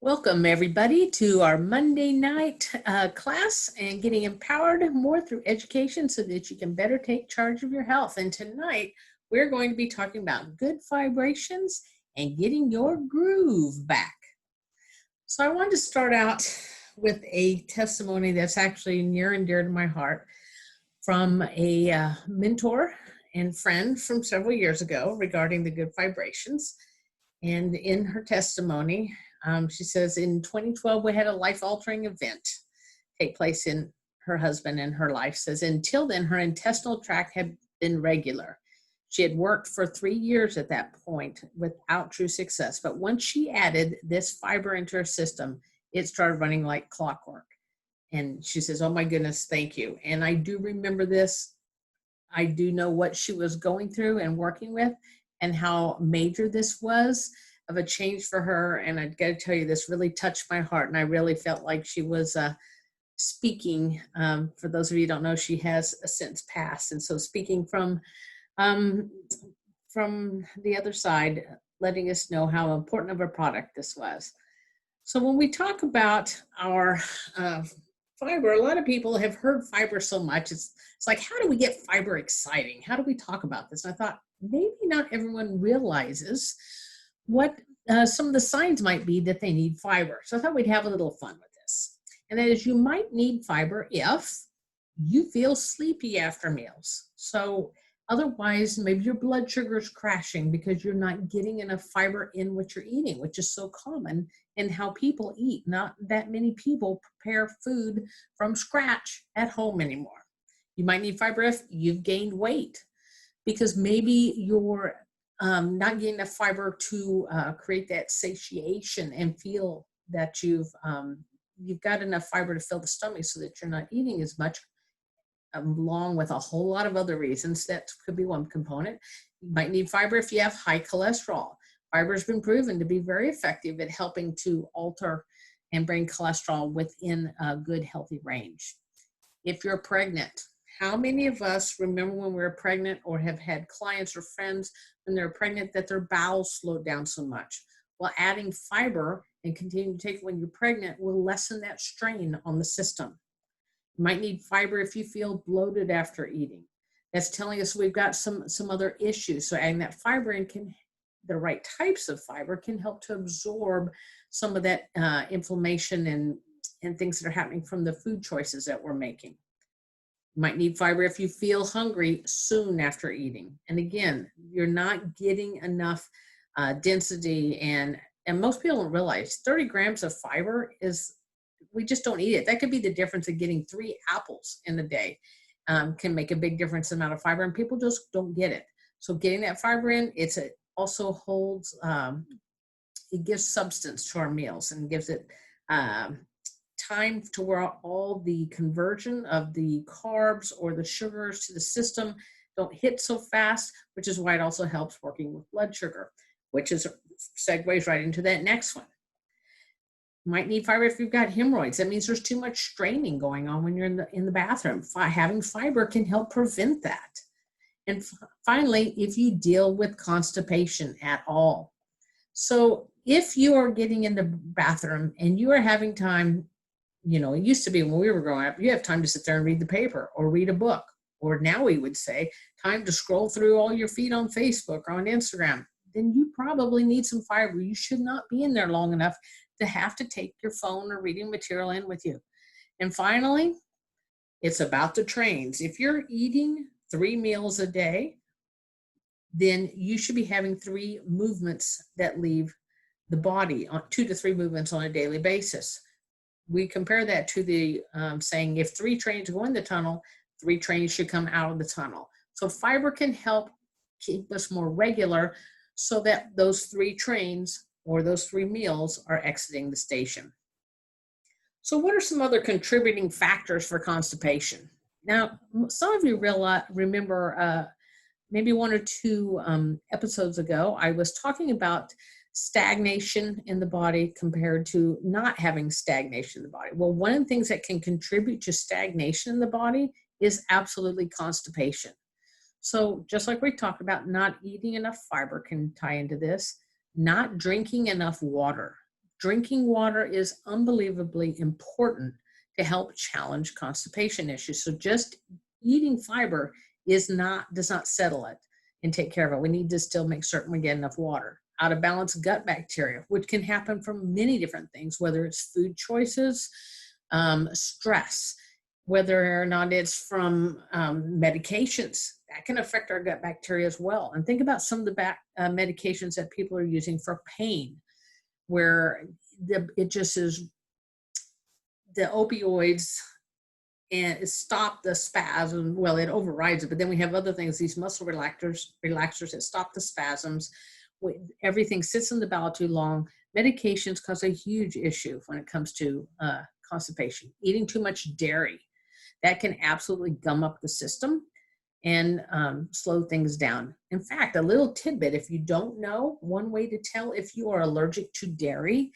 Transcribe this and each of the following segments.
Welcome everybody to our Monday night class and getting empowered more through education so that you can better take charge of your health. And tonight we're going to be talking about good vibrations and getting your groove back. So I wanted to start out with a testimony that's actually near and dear to my heart from a mentor and friend from several years ago regarding the good vibrations. And in her testimony, she says, in 2012, we had a life-altering event take place in her husband and her life. Says, until then, her intestinal tract had been regular. She had worked for 3 years at that point without true success. But once she added this fiber into her system, it started running like clockwork. And she says, oh my goodness, thank you. And I do remember this. I do know what she was going through and working with and how major this was of a change for her. And I've got to tell you, this really touched my heart. And I really felt like she was speaking. For those of you who don't know, she has since passed. And so speaking from the other side, letting us know how important of a product this was. So when we talk about our fiber, a lot of people have heard fiber so much. It's like, how do we get fiber exciting? How do we talk about this? And I thought, maybe not everyone realizes what some of the signs might be that they need fiber. So I thought we'd have a little fun with this. And that is, you might need fiber if you feel sleepy after meals. So otherwise, maybe your blood sugar is crashing because you're not getting enough fiber in what you're eating, which is so common in how people eat. Not that many people prepare food from scratch at home anymore. You might need fiber if you've gained weight, because maybe you're not getting enough fiber to create that satiation and feel that you've got enough fiber to fill the stomach so that you're not eating as much, along with a whole lot of other reasons. That could be one component. You might need fiber if you have high cholesterol. Fiber has been proven to be very effective at helping to alter and bring cholesterol within a good, healthy range. If you're pregnant, how many of us remember when we were pregnant or have had clients or friends when they're pregnant that their bowels slowed down so much? Well, adding fiber and continuing to take it when you're pregnant will lessen that strain on the system. You might need fiber if you feel bloated after eating. That's telling us we've got some other issues. So adding that fiber in the right types of fiber can help to absorb some of that inflammation and things that are happening from the food choices that we're making. You might need fiber if you feel hungry soon after eating. And again, you're not getting enough density, and most people don't realize 30 grams of fiber we just don't eat it. That could be the difference of getting 3 apples in a day. Can make a big difference in the amount of fiber, and people just don't get it. So getting that fiber in, it also holds, it gives substance to our meals and gives it time to where all the conversion of the carbs or the sugars to the system don't hit so fast, which is why it also helps working with blood sugar, which segues right into that next one. You might need fiber if you've got hemorrhoids. That means there's too much straining going on when you're in the bathroom. Having fiber can help prevent that. And finally, if you deal with constipation at all. So if you are getting in the bathroom and you are having time, it used to be when we were growing up, you have time to sit there and read the paper or read a book. Or now we would say, time to scroll through all your feed on Facebook or on Instagram. Then you probably need some fiber. You should not be in there long enough to have to take your phone or reading material in with you. And finally, it's about the trains. If you're eating 3 meals a day, then you should be having 3 movements that leave the body, on 2 to 3 movements on a daily basis. We compare that to the saying, if 3 trains go in the tunnel, 3 trains should come out of the tunnel. So fiber can help keep us more regular so that those 3 trains or those 3 meals are exiting the station. So what are some other contributing factors for constipation? Now, some of you remember maybe 1 or 2 episodes ago, I was talking about stagnation in the body compared to not having stagnation in the body. Well, one of the things that can contribute to stagnation in the body is absolutely constipation. So just like we talked about, not eating enough fiber can tie into this. Not drinking enough water Drinking water is unbelievably important to help challenge constipation issues. So just eating fiber does not settle it and take care of it. We need to still make certain we get enough water. Out of balance gut bacteria, which can happen from many different things, whether it's food choices, stress, whether or not it's from medications, that can affect our gut bacteria as well. And think about some of the medications that people are using for pain, where it just is the opioids and it stop the spasm. Well, it overrides it, but then we have other things, these muscle relaxers that stop the spasms. Everything sits in the bowel too long. Medications cause a huge issue when it comes to constipation. Eating too much dairy, that can absolutely gum up the system and slow things down. In fact, a little tidbit, if you don't know, one way to tell if you are allergic to dairy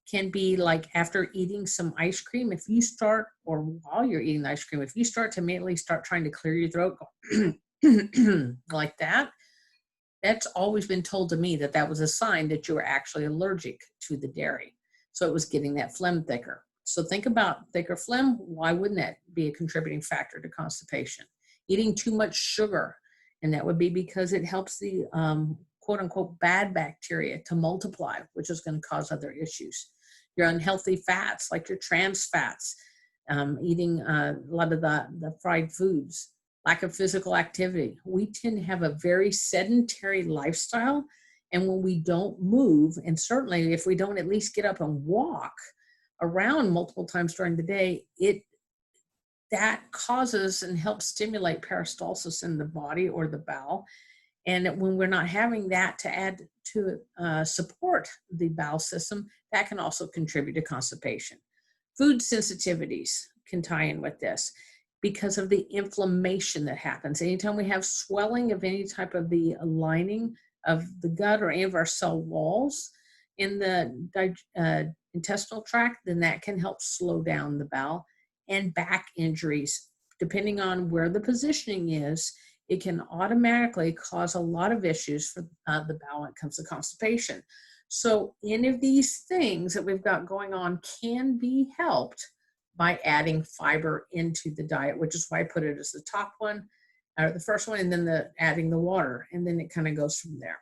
can be like after eating some ice cream. If you start, or while you're eating the ice cream, if you start to immediately start trying to clear your throat, like that, that's always been told to me that that was a sign that you were actually allergic to the dairy. So it was getting that phlegm thicker. So think about thicker phlegm. Why wouldn't that be a contributing factor to constipation? Eating too much sugar, and that would be because it helps the quote unquote bad bacteria to multiply, which is going to cause other issues. Your unhealthy fats, like your trans fats, eating a lot of the fried foods, lack of physical activity. We tend to have a very sedentary lifestyle. And when we don't move, and certainly if we don't at least get up and walk around multiple times during the day, that causes and helps stimulate peristalsis in the body or the bowel. And when we're not having that to add to support the bowel system, that can also contribute to constipation. Food sensitivities can tie in with this because of the inflammation that happens. Anytime we have swelling of any type of the lining of the gut or any of our cell walls in the intestinal tract, then that can help slow down the bowel. And back injuries, depending on where the positioning is, it can automatically cause a lot of issues for the bowel when it comes to constipation. So any of these things that we've got going on can be helped by adding fiber into the diet, which is why I put it as the top one, or the first one, and then adding the water, and then it kind of goes from there.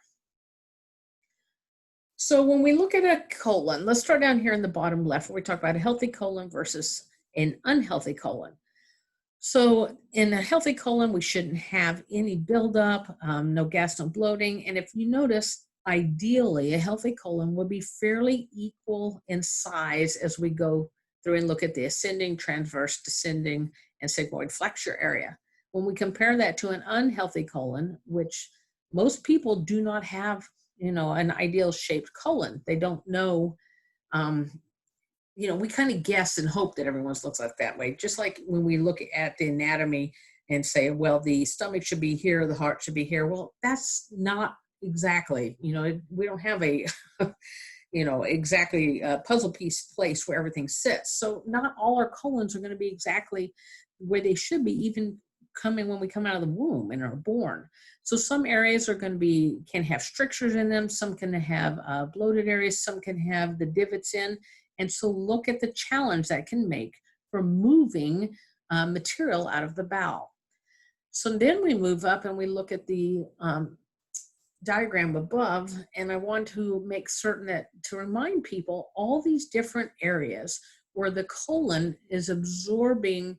So when we look at a colon, let's start down here in the bottom left where we talk about a healthy colon versus an unhealthy colon. So in a healthy colon, we shouldn't have any buildup, no gas, no bloating. And if you notice, ideally, a healthy colon would be fairly equal in size as we go through and look at the ascending, transverse, descending, and sigmoid flexure area. When we compare that to an unhealthy colon, which most people do not have, an ideal shaped colon. They don't know, we kind of guess and hope that everyone's looks like that way. Just like when we look at the anatomy and say, well, the stomach should be here, the heart should be here. Well, that's not exactly, we don't have a, exactly a puzzle piece place where everything sits. So not all our colons are going to be exactly where they should be, even when we come out of the womb and are born. So some areas can have strictures in them. Some can have bloated areas. Some can have the divots in. And so look at the challenge that can make for moving material out of the bowel. So then we move up and we look at the diagram above, and I want to make certain to remind people all these different areas where the colon is absorbing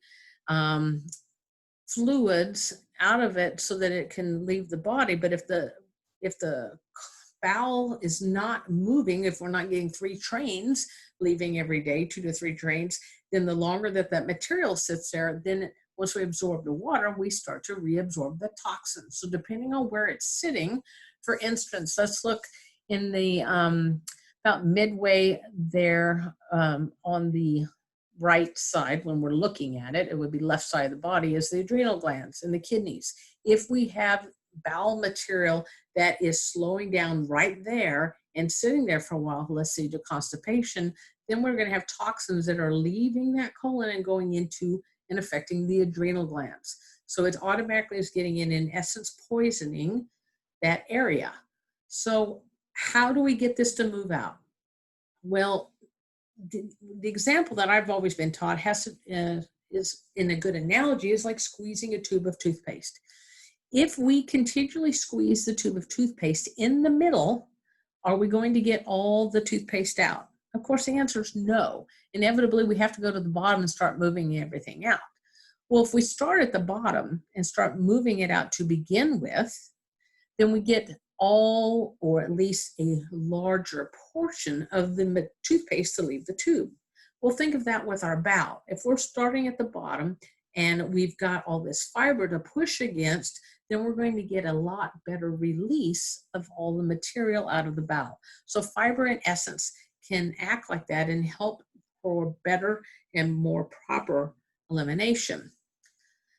fluids out of it so that it can leave the body. But if the bowel is not moving, if we're not getting 3 trains leaving every day, 2 to 3 trains, then the longer that material sits there, then once we absorb the water, we start to reabsorb the toxins. So depending on where it's sitting, for instance, let's look in the about midway there on the right side. When we're looking at it, it would be left side of the body, is the adrenal glands and the kidneys. If we have bowel material that is slowing down right there and sitting there for a while, let's say to constipation, then we're going to have toxins that are leaving that colon and going into and affecting the adrenal glands. So it automatically is getting in essence, poisoning that area. So how do we get this to move out? Well, the example that I've always been taught is in a good analogy is like squeezing a tube of toothpaste. If we continually squeeze the tube of toothpaste in the middle, are we going to get all the toothpaste out? Of course, the answer is no. Inevitably, we have to go to the bottom and start moving everything out. Well, if we start at the bottom and start moving it out to begin with, then we get all, or at least a larger portion of the toothpaste to leave the tube. Well, think of that with our bowel. If we're starting at the bottom and we've got all this fiber to push against, then we're going to get a lot better release of all the material out of the bowel. So fiber, in essence, can act like that and help for better and more proper elimination.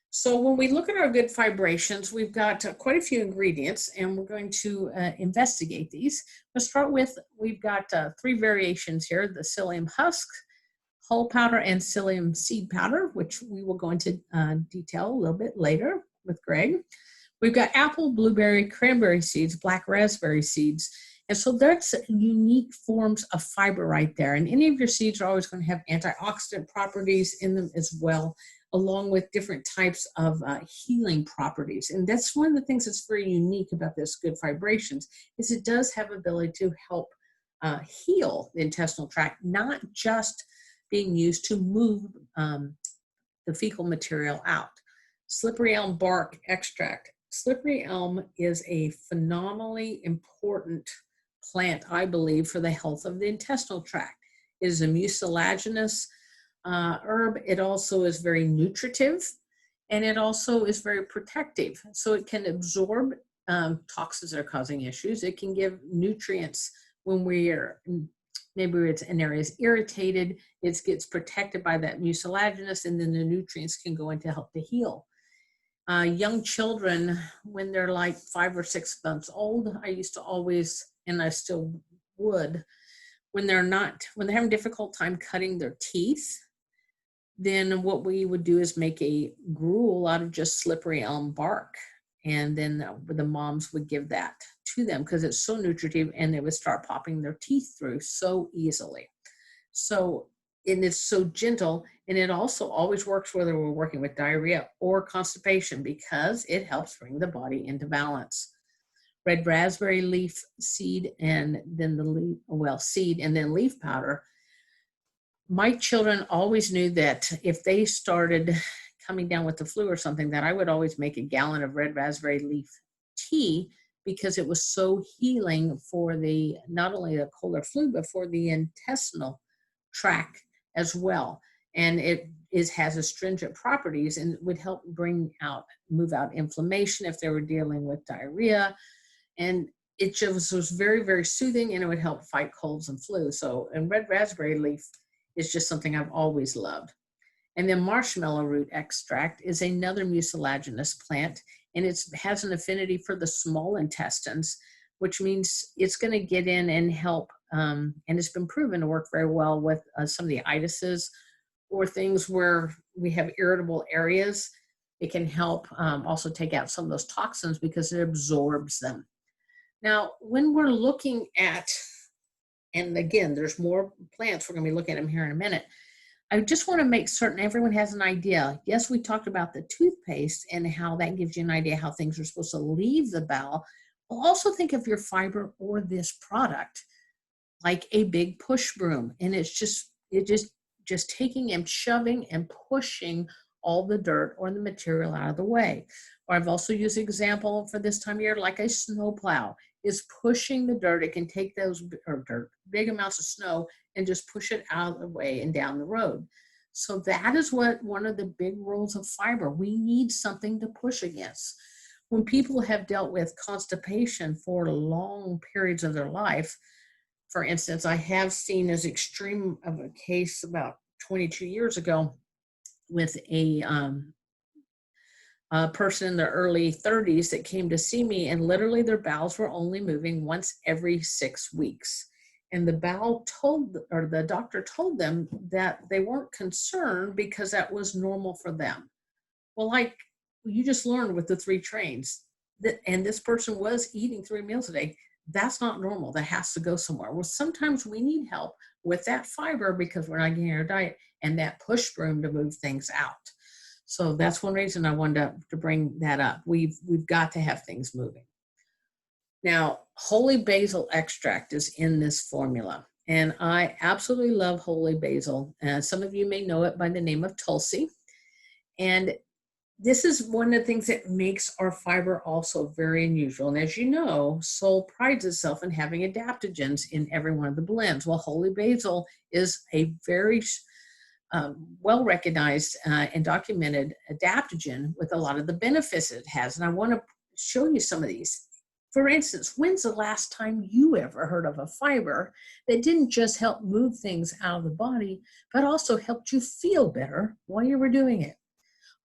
So when we look at our GoodFibrations, we've got quite a few ingredients, and we're going to investigate these. We'll start with, we've got 3 variations here: the psyllium husk, hull powder, and psyllium seed powder, which we will go into detail a little bit later with Greg. We've got apple, blueberry, cranberry seeds, black raspberry seeds. And so that's unique forms of fiber right there. And any of your seeds are always going to have antioxidant properties in them as well, along with different types of healing properties. And that's one of the things that's very unique about this GoodFibrations, is it does have ability to help heal the intestinal tract, not just being used to move the fecal material out. Slippery elm bark extract. Slippery elm is a phenomenally important plant, I believe, for the health of the intestinal tract. It is a mucilaginous herb. It also is very nutritive, and it also is very protective. So it can absorb toxins that are causing issues. It can give nutrients when we're, maybe it's an area is irritated. It gets protected by that mucilaginous, and then the nutrients can go in to help to heal. Young children, when they're like 5 or 6 months old, I used to always, and I still would, when they're having a difficult time cutting their teeth, then what we would do is make a gruel out of just slippery elm bark. And then the moms would give that to them because it's so nutritive, and they would start popping their teeth through so easily. So, and it's so gentle, and it also always works whether we're working with diarrhea or constipation, because it helps bring the body into balance. Red raspberry leaf seed, and then seed and then leaf powder. My children always knew that if they started coming down with the flu or something, that I would always make a gallon of red raspberry leaf tea, because it was so healing for the, not only the cold or flu, but for the intestinal tract as well. And it has astringent properties, and would help move out inflammation if they were dealing with diarrhea. And it just was very, very soothing, and it would help fight colds and flu. So, and red raspberry leaf is just something I've always loved. And then marshmallow root extract is another mucilaginous plant, and it has an affinity for the small intestines, which means it's going to get in and help. And it's been proven to work very well with some of the itises or things where we have irritable areas. It can help also take out some of those toxins because it absorbs them. Now, when we're looking at, and again, there's more plants, we're going to be looking at them here in a minute. I just want to make certain everyone has an idea. Yes, we talked about the toothpaste and how that gives you an idea how things are supposed to leave the bowel. Well, also think of your fiber or this product like a big push broom, and it's just taking and shoving and pushing all the dirt or the material out of the way. Or I've also used an example for this time of year, like a snow plow is pushing the dirt. It can take those big amounts of snow and just push it out of the way and down the road. So that is one of the big roles of fiber. We need something to push against. When people have dealt with constipation for long periods of their life, for instance, I have seen as extreme of a case about 22 years ago with a person in their early 30s that came to see me, and literally their bowels were only moving once every 6 weeks. And the doctor told them that they weren't concerned because that was normal for them. Well, like you just learned with the 3 trains, and this person was eating 3 meals a day. That's not normal. That has to go somewhere. Well, sometimes we need help with that fiber because we're not getting our diet and that push broom to move things out. So that's one reason I wanted to bring that up. We've got to have things moving. Now, holy basil extract is in this formula, and I absolutely love holy basil. Some of you may know it by the name of Tulsi, and this is one of the things that makes our fiber also very unusual. And as you know, Sol prides itself in having adaptogens in every one of the blends. Well, holy basil is a very well-recognized and documented adaptogen with a lot of the benefits it has. And I want to show you some of these. For instance, when's the last time you ever heard of a fiber that didn't just help move things out of the body, but also helped you feel better while you were doing it?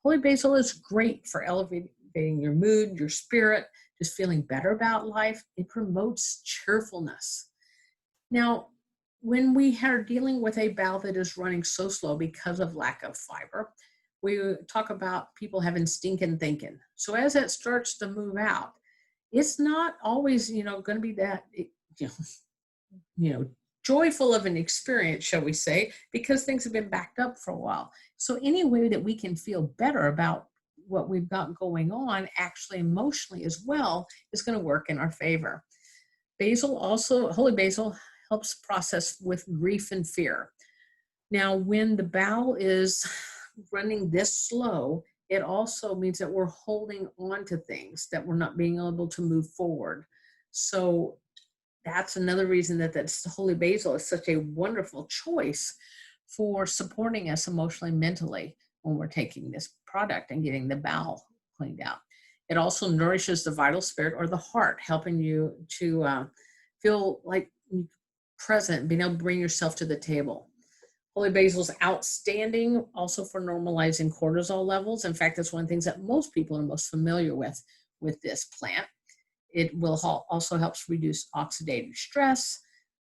Holy basil is great for elevating your mood, your spirit, just feeling better about life. It promotes cheerfulness. Now, when we are dealing with a bowel that is running so slow because of lack of fiber, we talk about people having stinking thinking. So as that starts to move out, it's not always, going to be that, joyful of an experience, shall we say, because things have been backed up for a while. So any way that we can feel better about what we've got going on, actually emotionally as well, is going to work in our favor. Holy basil helps process with grief and fear. Now, when the bowel is running this slow, it also means that we're holding on to things, that we're not being able to move forward. So that's another reason that holy basil is such a wonderful choice for supporting us emotionally, mentally when we're taking this product and getting the bowel cleaned out. It also nourishes the vital spirit or the heart, helping you to feel like present, being able to bring yourself to the table. Holy basil is outstanding also for normalizing cortisol levels. In fact, that's one of the things that most people are most familiar with this plant. It will also helps reduce oxidative stress,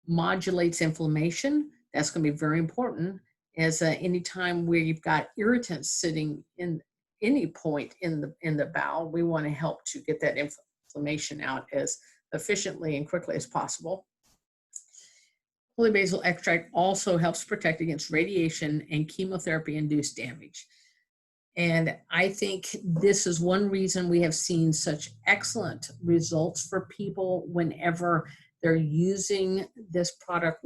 modulates inflammation. That's going to be very important, as any time where you've got irritants sitting in any point in the bowel, we want to help to get that inflammation out as efficiently and quickly as possible. Holy basil extract also helps protect against radiation and chemotherapy-induced damage. And I think this is one reason we have seen such excellent results for people whenever they're using this product,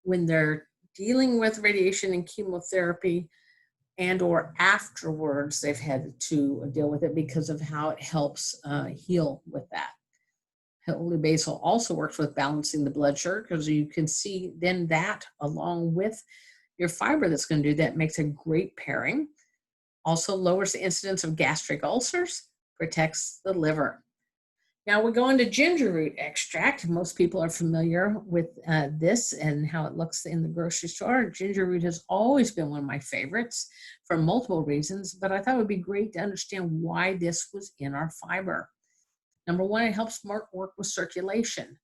when they're dealing with radiation and chemotherapy, and or afterwards they've had to deal with it because of how it helps heal with that. Holy basil also works with balancing the blood sugar, because you can see then that along with your fiber that's going to do that makes a great pairing. Also lowers the incidence of gastric ulcers, protects the liver. Now we go into ginger root extract. Most people are familiar with this and how it looks in the grocery store. Ginger root has always been one of my favorites for multiple reasons, but I thought it would be great to understand why this was in our fiber. Number one, it helps work with circulation.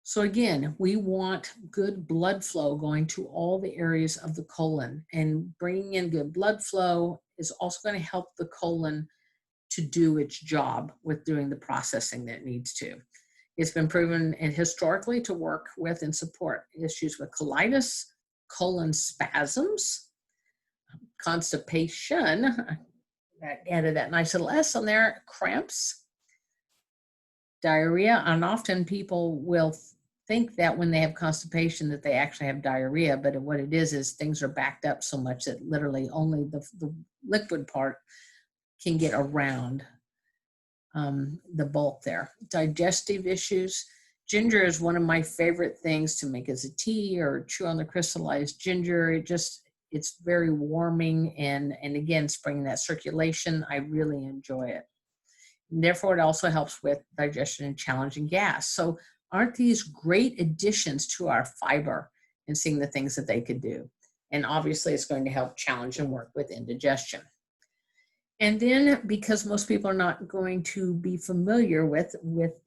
So again, we want good blood flow going to all the areas of the colon, and bringing in good blood flow is also going to help the colon to do its job with doing the processing that it needs to. It's been proven and historically to work with and support issues with colitis, colon spasms, constipation, I added that nice little S on there, cramps, diarrhea, and often people will think that when they have constipation that they actually have diarrhea, but what it is things are backed up so much that literally only the liquid part can get around the bulk there. Digestive issues. Ginger is one of my favorite things to make as a tea or chew on the crystallized ginger. It's very warming, and again, it's bringing that circulation. I really enjoy it. And therefore, it also helps with digestion and challenging gas. So aren't these great additions to our fiber and seeing the things that they could do? And obviously, it's going to help challenge and work with indigestion. And then, because most people are not going to be familiar with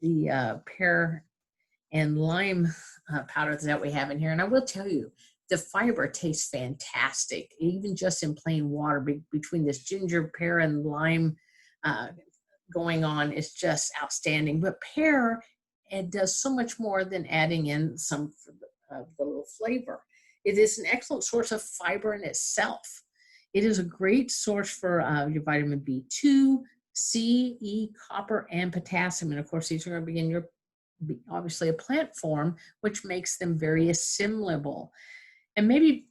the pear and lime powders that we have in here, and I will tell you, the fiber tastes fantastic, even just in plain water. Between this ginger, pear, and lime going on is just outstanding. But pear it does so much more than adding in some of the little flavor. It is an excellent source of fiber in itself. It is a great source for your vitamin B2, C, E, copper, and potassium. And of course, these are going to be in your, obviously, a plant form, which makes them very assimilable. And maybe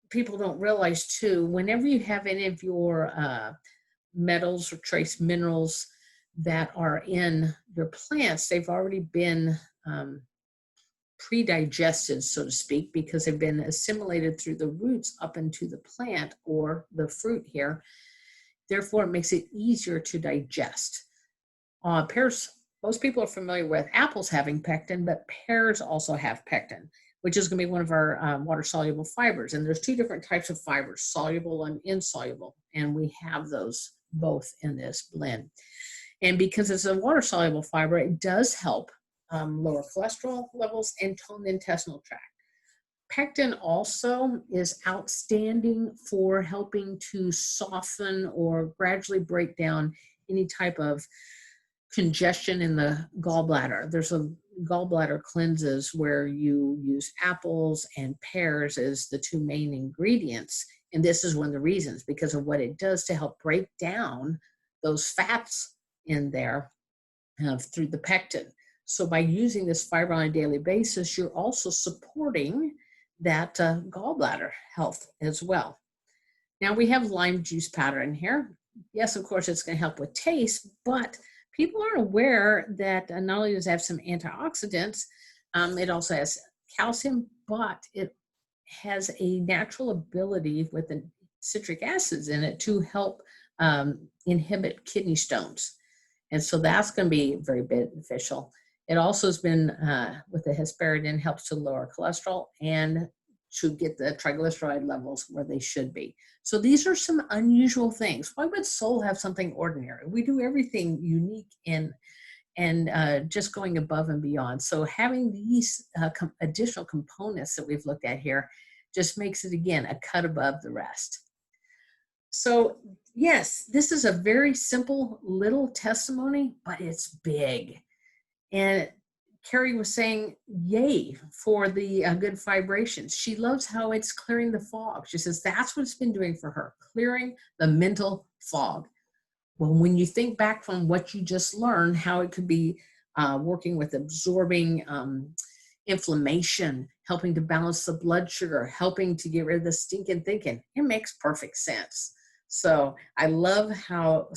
people don't realize too, whenever you have any of your metals or trace minerals that are in your plants, they've already been pre-digested, so to speak, because they've been assimilated through the roots up into the plant or the fruit here. Therefore, it makes it easier to digest. Pears, most people are familiar with apples having pectin, but pears also have pectin, which is going to be one of our water-soluble fibers. And there's two different types of fibers, soluble and insoluble, and we have those both in this blend. And because it's a water-soluble fiber, it does help lower cholesterol levels and tone the intestinal tract. Pectin also is outstanding for helping to soften or gradually break down any type of congestion in the gallbladder. There's a gallbladder cleanses where you use apples and pears as the two main ingredients. And this is one of the reasons, because of what it does to help break down those fats in there through the pectin. So by using this fiber on a daily basis, you're also supporting that gallbladder health as well. Now we have lime juice powder in here. Yes, of course, it's going to help with taste, but people aren't aware that not only does it have some antioxidants, it also has calcium, but it has a natural ability with the citric acids in it to help inhibit kidney stones. And so that's going to be very beneficial. It also has been, with the hesperidin, helps to lower cholesterol and to get the triglyceride levels where they should be. So these are some unusual things. Why would Soul have something ordinary? We do everything unique and just going above and beyond. So having these additional components that we've looked at here just makes it, again, a cut above the rest. So yes, this is a very simple little testimony, but it's big. And Carrie was saying, yay for the GoodFibrations. She loves how it's clearing the fog. She says that's what it's been doing for her, clearing the mental fog. Well, when you think back from what you just learned, how it could be working with absorbing inflammation, helping to balance the blood sugar, helping to get rid of the stinking thinking, it makes perfect sense. So I love how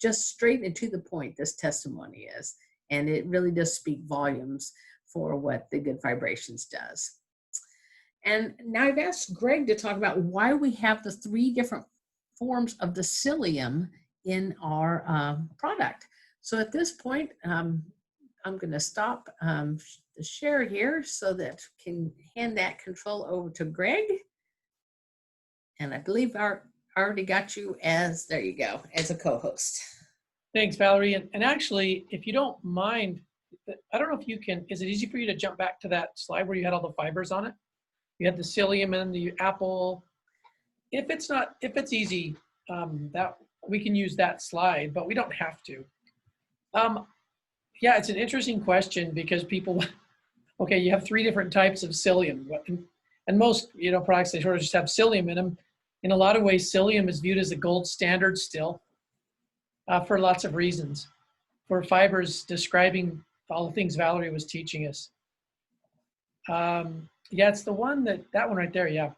just straight and to the point this testimony is. And it really does speak volumes for what the GoodFibrations does. And now I've asked Greg to talk about why we have the 3 different forms of the psyllium in our product. So at this point, I'm going to stop the share here so that I can hand that control over to Greg. And I believe I already got you as, there you go, as a co-host. Thanks, Valerie. And actually, if you don't mind, I don't know if you can, is it easy for you to jump back to that slide where you had all the fibers on it? You had the psyllium and the apple. If it's easy, that we can use that slide, but we don't have to. Yeah, it's an interesting question because people, okay, you have 3 different types of psyllium. And most, products, they sort of just have psyllium in them. In a lot of ways, psyllium is viewed as the gold standard still. For lots of reasons, for fibers describing all the things Valerie was teaching us. Yeah, it's the one that one right there, yeah.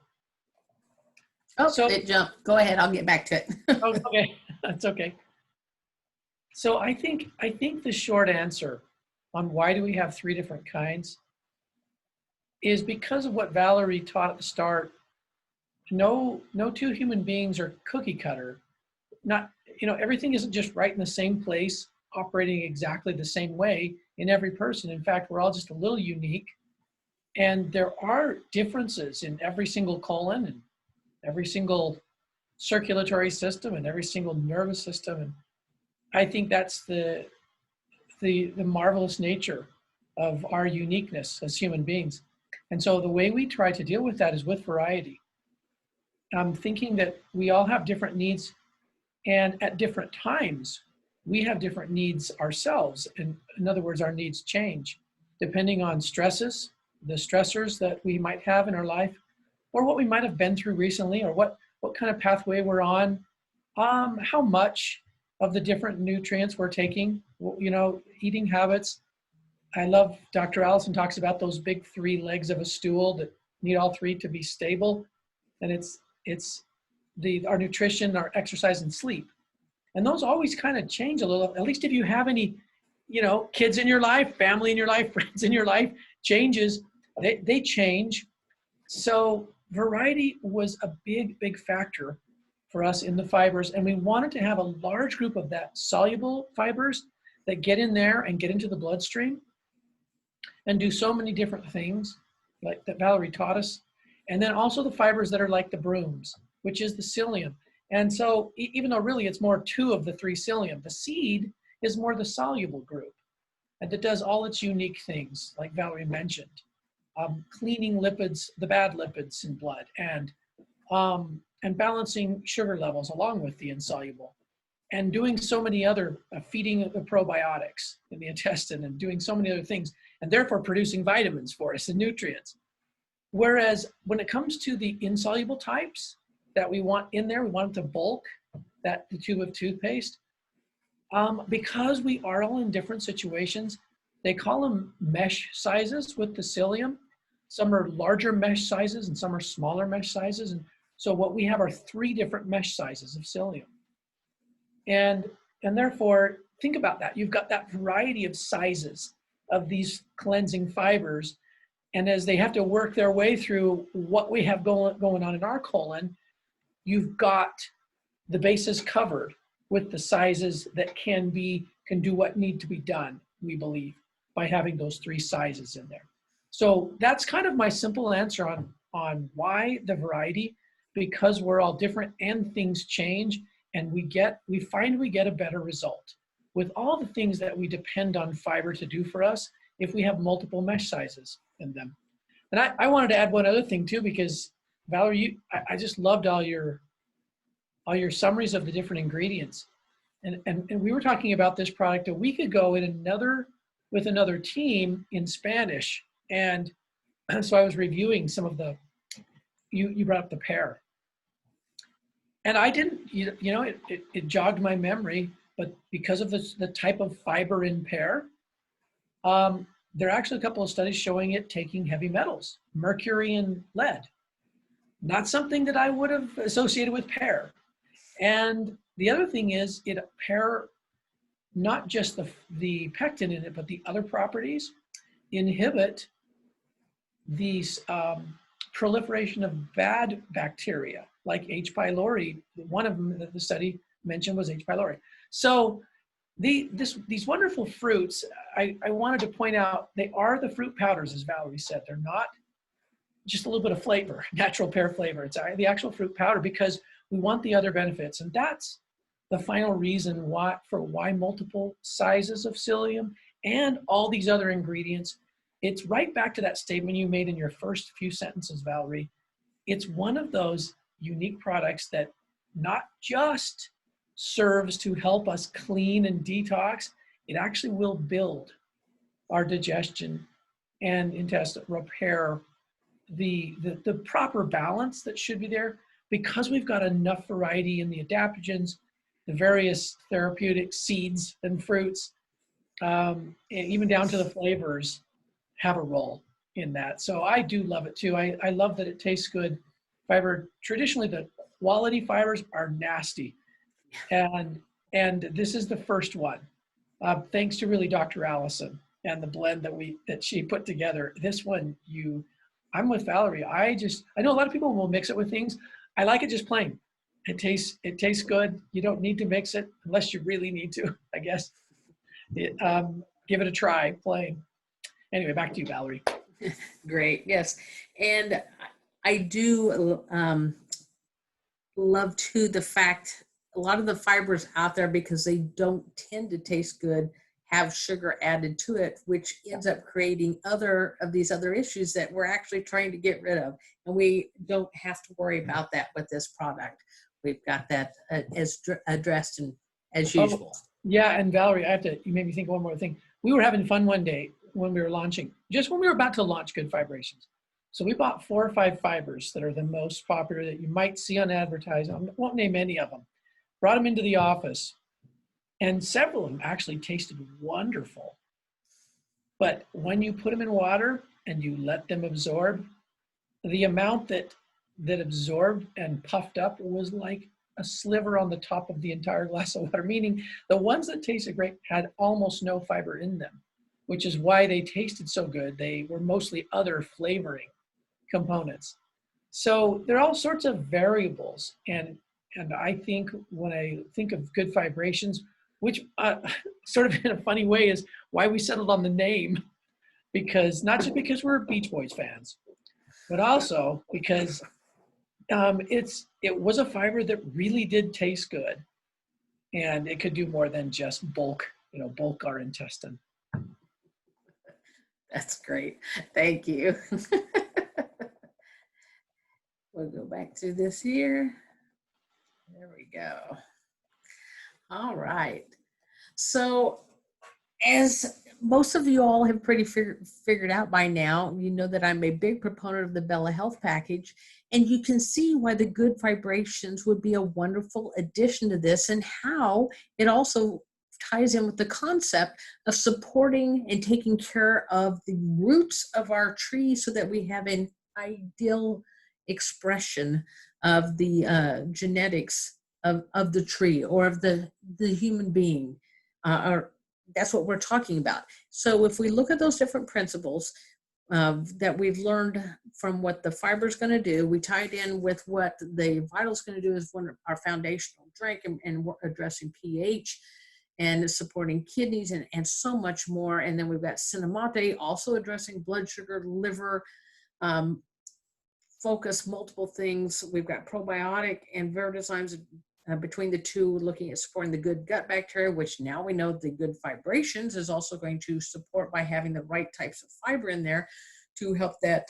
Oh, so it jumped. Go ahead, I'll get back to it. Oh, okay, that's okay. So I think the short answer on why do we have 3 different kinds is because of what Valerie taught at the start. No 2 human beings are cookie cutter. Everything isn't just right in the same place, operating exactly the same way in every person. In fact, we're all just a little unique. And there are differences in every single colon and every single circulatory system and every single nervous system. And I think that's the marvelous nature of our uniqueness as human beings. And so the way we try to deal with that is with variety. I'm thinking that we all have different needs. And at different times, we have different needs ourselves. And in other words, our needs change. depending on stresses, the stressors that we might have in our life, or what we might have been through recently, or what kind of pathway we're on, how much of the different nutrients we're taking, eating habits. I love Dr. Allison talks about those big 3 legs of a stool that need all 3 to be stable. And it's our nutrition, our exercise, and sleep. And those always kind of change a little, at least if you have any, kids in your life, family in your life, friends in your life, changes, they change. So variety was a big factor for us in the fibers. And we wanted to have a large group of that soluble fibers that get in there and get into the bloodstream and do so many different things like that Valerie taught us. And then also the fibers that are like the brooms, which is the psyllium. And so even though really it's more 2 of the 3 psyllium, the seed is more the soluble group. And it does all its unique things, like Valerie mentioned, cleaning lipids, the bad lipids in blood, and balancing sugar levels along with the insoluble, and doing so many other, feeding the probiotics in the intestine and doing so many other things, and therefore producing vitamins for us and nutrients. Whereas when it comes to the insoluble types that we want in there, we want it to bulk the tube of toothpaste. Because we are all in different situations, they call them mesh sizes with the psyllium. Some are larger mesh sizes and some are smaller mesh sizes. And so what we have are 3 different mesh sizes of psyllium. And therefore, think about that. You've got that variety of sizes of these cleansing fibers. And as they have to work their way through what we have going on in our colon, you've got the bases covered with the sizes that can do what need to be done, we believe, by having those 3 sizes in there. So that's kind of my simple answer on why the variety, because we're all different and things change, and we find we get a better result with all the things that we depend on fiber to do for us if we have multiple mesh sizes in them. And I wanted to add one other thing too, because Valerie, I just loved all your summaries of the different ingredients. And we were talking about this product a week ago with another team in Spanish. And so I was reviewing some of you brought up the pear. And I didn't, it jogged my memory, but because of the type of fiber in pear, there are actually a couple of studies showing it taking heavy metals, mercury and lead. Not something that I would have associated with pear. And the other thing is, pear, not just the pectin in it, but the other properties inhibit these proliferation of bad bacteria, like H. pylori. One of them that the study mentioned was H. pylori. So these wonderful fruits, I wanted to point out, they are the fruit powders, as Valerie said. They're not just a little bit of flavor, natural pear flavor. It's the actual fruit powder, because we want the other benefits. And that's the final reason why multiple sizes of psyllium and all these other ingredients. It's right back to that statement you made in your first few sentences, Valerie. It's one of those unique products that not just serves to help us clean and detox, it actually will build our digestion and intestine, repair the proper balance that should be there, because we've got enough variety in the adaptogens, the various therapeutic seeds and fruits, and even down to the flavors have a role in that. So I do love it too. I love that it tastes good. Fiber, traditionally the quality fibers are nasty. And this is the first one. Thanks to really Dr. Allison and the blend that she put together. This one, I'm with Valerie. I know a lot of people will mix it with things. I like it just plain. It tastes good. You don't need to mix it unless you really need to, I guess. Give it a try, plain. Anyway, back to you, Valerie. Great, yes. And I do love too the fact a lot of the fibers out there, because they don't tend to taste good, have sugar added to it, which ends up creating other of these other issues that we're actually trying to get rid of. And we don't have to worry about that with this product. We've got that as addressed as usual. Yeah, and Valerie, you made me think of one more thing. We were having fun one day when we were launching, just when we were about to launch GoodFibrations. So we bought 4 or 5 fibers that are the most popular that you might see on advertising. I won't name any of them. Brought them into the office, and several of them actually tasted wonderful. But when you put them in water and you let them absorb, the amount that absorbed and puffed up was like a sliver on the top of the entire glass of water, meaning the ones that tasted great had almost no fiber in them, which is why they tasted so good. They were mostly other flavoring components. So there are all sorts of variables. And I think when I think of GoodFibrations, which sort of in a funny way is why we settled on the name, because not just because we're Beach Boys fans, but also because it was a fiber that really did taste good, and it could do more than just bulk our intestine. That's great. Thank you. We'll go back to this here. There we go. All right. So as most of you all have pretty figured out by now, you know that I'm a big proponent of the Bella Health package, and you can see why the GoodFibrations would be a wonderful addition to this, and how it also ties in with the concept of supporting and taking care of the roots of our tree so that we have an ideal expression of the genetics of the tree or of the human being. Or that's what we're talking about. So if we look at those different principles that we've learned from what the fiber is going to do, we tied in with what the vital is going to do is one of our foundational drink and addressing pH and supporting kidneys and so much more. And then we've got Cinnamate also addressing blood sugar, liver, focus, multiple things. We've got probiotic and Verizymes between the two, looking at supporting the good gut bacteria, which now we know the GoodFibrations is also going to support by having the right types of fiber in there to help that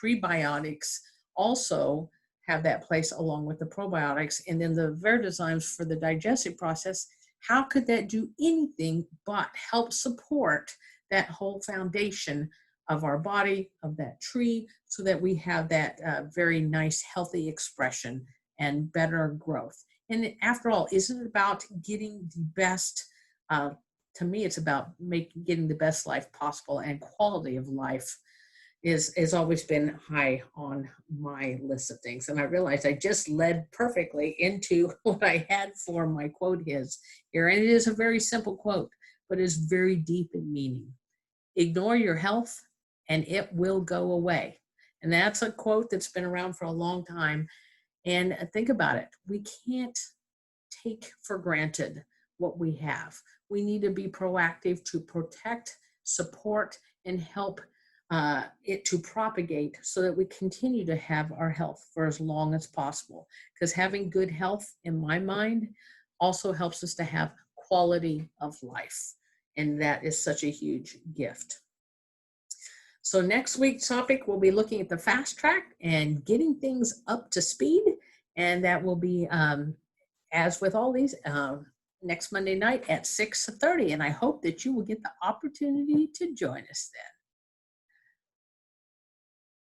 prebiotics also have that place along with the probiotics. And then the Verizymes for the digestive process, how could that do anything but help support that whole foundation of our body, of that tree, so that we have that very nice, healthy expression and better growth. And after all, isn't it about getting the best? To me, it's about getting the best life possible, and quality of life has always been high on my list of things. And I realized I just led perfectly into what I had for my quote here. And it is a very simple quote, but it's very deep in meaning. Ignore your health and it will go away. And that's a quote that's been around for a long time. And think about it. We can't take for granted what we have. We need to be proactive to protect, support, and help it to propagate so that we continue to have our health for as long as possible. Because having good health, in my mind, also helps us to have quality of life. And that is such a huge gift. So next week's topic, we'll be looking at the fast track and getting things up to speed. And that will be, as with all these, next Monday night at 6:30. And I hope that you will get the opportunity to join us then.